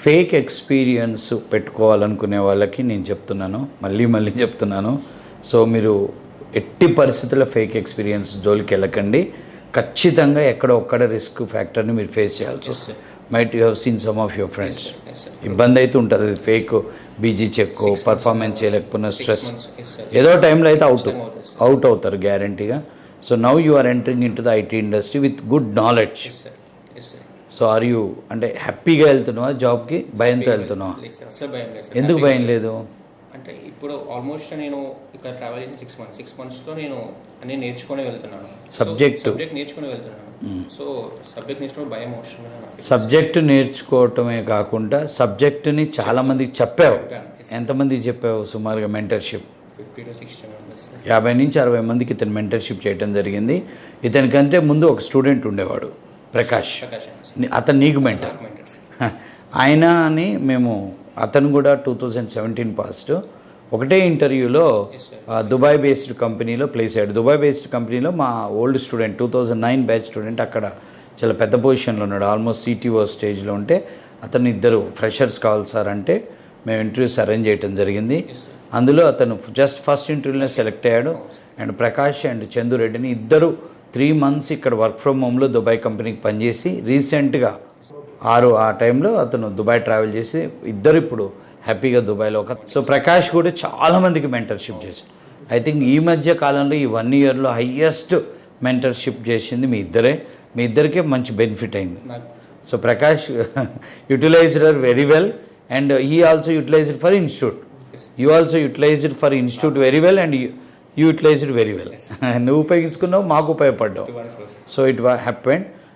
Fake experience పెట్టుకోవాలనుకునే వాళ్ళకి నేను చెప్తున్నాను, మళ్ళీ చెప్తున్నాను. సో మీరు ఎట్టి పరిస్థితుల్లో ఫేక్ ఎక్స్పీరియన్స్ జోలికి వెళ్ళకండి. ఖచ్చితంగా ఎక్కడ ఒక్కడ రిస్క్ ఫ్యాక్టర్ని మీరు ఫేస్ చేయాల్సి వస్తుంది. Might you have seen some of your friends. ఇబ్బంది అయితే ఉంటుంది. అది ఫేక్ బీజీ చెక్, పర్ఫార్మెన్స్ చేయలేకపోయినా స్ట్రెస్, ఏదో టైంలో అయితే అవుట్ అవుతారు గ్యారంటీగా. So now you are entering into the IT industry with good knowledge. So are you అంటే హ్యాపీగా వెళ్తున్నావా జాబ్కి, భయంతో వెళ్తున్నావా? ఎందుకు భయం లేదు? అంటే ఇప్పుడు ఆల్మోస్ట్ నేను ఇక్కడ ట్రావెల్ చేసిన 6 మంత్స్లో నేను అన్ని నేర్చుకుని వెళ్తున్నాను. సబ్జెక్ట్ నేర్చుకుని వెళ్తున్నాను. సో సబ్జెక్ట్ నేర్చుకోవడం భయం అవసరం. సబ్జెక్టు నేర్చుకోవటమే కాకుండా సబ్జెక్టుని చాలామందికి చెప్పావు. ఎంతమందికి చెప్పావు సుమారుగా మెంటర్షిప్? 50 నుంచి 60 మందికి ఇతను మెంటర్షిప్ చేయడం జరిగింది. ఇతనికంటే ముందు ఒక స్టూడెంట్ ఉండేవాడు, ప్రకాష్. అతను నీకు మెంటర్. ఆయన అని మేము, అతను కూడా 2017 పాస్ట్. ఒకటే ఇంటర్వ్యూలో దుబాయ్ బేస్డ్ కంపెనీలో ప్లేస్ అయ్యాడు. దుబాయ్ బేస్డ్ కంపెనీలో మా ఓల్డ్ స్టూడెంట్ 2009 బ్యాచ్ స్టూడెంట్ అక్కడ చాలా పెద్ద పొజిషన్లో ఉన్నాడు, ఆల్మోస్ట్ CTO స్టేజ్లో ఉంటే అతను ఇద్దరు ఫ్రెషర్స్ కావాలి సార్ అంటే మేము ఇంటర్వ్యూస్ అరేంజ్ చేయడం జరిగింది. అందులో అతను జస్ట్ ఫస్ట్ ఇంటర్వ్యూలో సెలెక్ట్ అయ్యాడు. అండ్ ప్రకాష్ అండ్ చందురెడ్డిని ఇద్దరు 3 మంత్స్ ఇక్కడ వర్క్ ఫ్రమ్ హోమ్లో దుబాయ్ కంపెనీకి పనిచేసి రీసెంట్గా ఆ టైంలో అతను దుబాయ్ ట్రావెల్ చేసి ఇద్దరు ఇప్పుడు హ్యాపీగా దుబాయ్లో సో ప్రకాష్ కూడా చాలామందికి మెంటర్షిప్ చేశాడు. ఐ థింక్ ఈ మధ్య కాలంలో ఈ 1 ఇయర్లో హయ్యెస్ట్ మెంటర్షిప్ చేసింది మీ ఇద్దరికే మంచి బెనిఫిట్ అయింది. So Prakash utilized very well and he also utilized for institute. You also utilized for institute very well and you utilized very well. నువ్వు ఉపయోగించుకున్నావు, మాకు ఉపయోగపడ్డావు. So it happened.